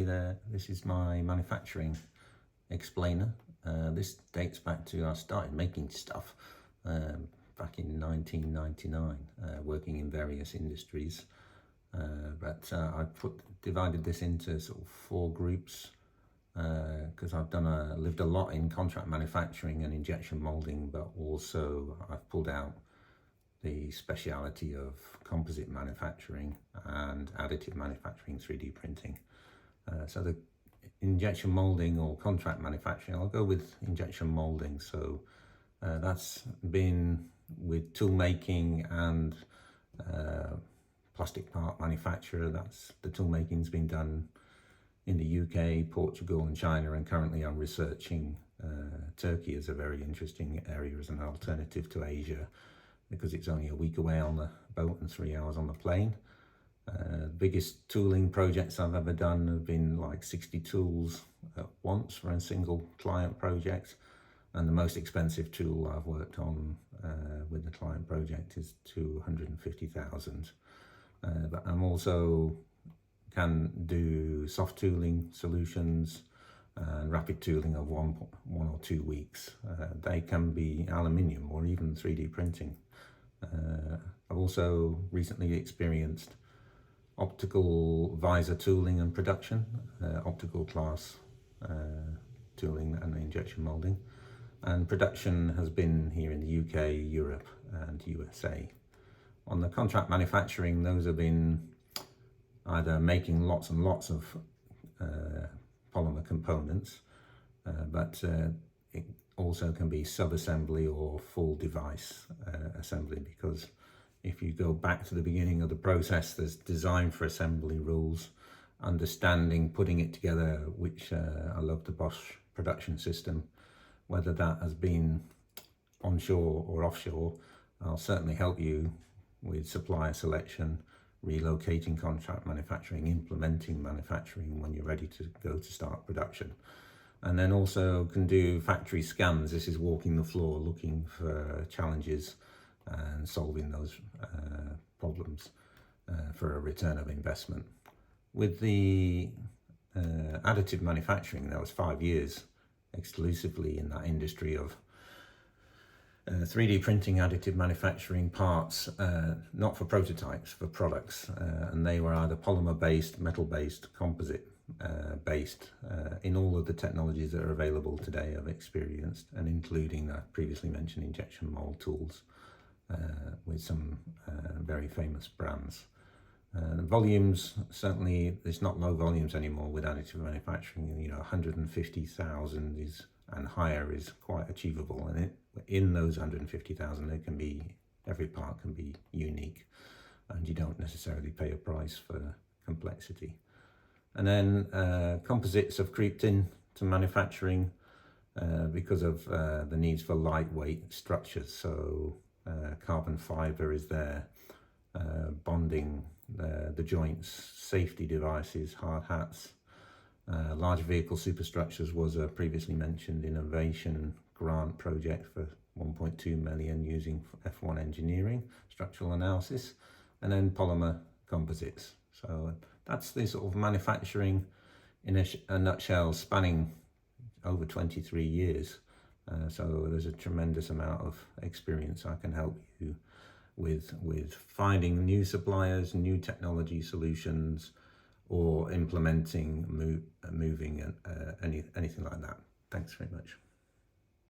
there, this is my manufacturing explainer. This dates back to I started making stuff back in 1999, working in various industries. But I divided this into sort of 4 groups because I've lived a lot in contract manufacturing and injection molding, but also I've pulled out the speciality of composite manufacturing and additive manufacturing, 3D printing. So the injection molding or contract manufacturing, I'll go with injection molding. So that's been with tool making and plastic part manufacturer. That's the tool making's been done in the UK, Portugal and China, and currently I'm researching Turkey as a very interesting area as an alternative to Asia, because it's only a week away on the boat and 3 hours on the plane. Biggest tooling projects I've ever done have been like 60 tools at once for a single client project, and the most expensive tool I've worked on with the client project is 250,000. But I'm also can do soft tooling solutions and rapid tooling of one or 2 weeks. They can be aluminium or even 3D printing. I've also recently experienced optical visor tooling and production, optical class tooling and injection molding, and production has been here in the UK, Europe and USA. On the contract manufacturing, those have been either making lots and lots of polymer components, but it also can be sub-assembly or full device assembly, because if you go back to the beginning of the process, there's design for assembly rules, understanding, putting it together, which I love the Bosch production system. Whether that has been onshore or offshore, I'll certainly help you with supplier selection, relocating contract manufacturing, implementing manufacturing when you're ready to go to start production. And then also can do factory scans. This is walking the floor, looking for challenges and solving those problems for a return of investment. With the additive manufacturing, that was 5 years exclusively in that industry of 3D printing, additive manufacturing parts, not for prototypes, for products. And they were either polymer-based, metal-based, composite-based, in all of the technologies that are available today I've experienced, and including the previously mentioned injection mold tools with some very famous brands. The volumes, certainly, it's not low volumes anymore with additive manufacturing. 150,000 is and higher is quite achievable, and in those 150,000 there can be, every part can be unique, and you don't necessarily pay a price for complexity. And then composites have creeped in to manufacturing because of the needs for lightweight structures. So carbon fiber is there, bonding the joints, safety devices, hard hats. Large vehicle superstructures was a previously mentioned innovation grant project for 1.2 million using F1 engineering, structural analysis, and then polymer composites. So that's the sort of manufacturing in a nutshell, spanning over 23 years. So there's a tremendous amount of experience I can help you with finding new suppliers, new technology solutions, or implementing, moving, anything like that. Thanks very much.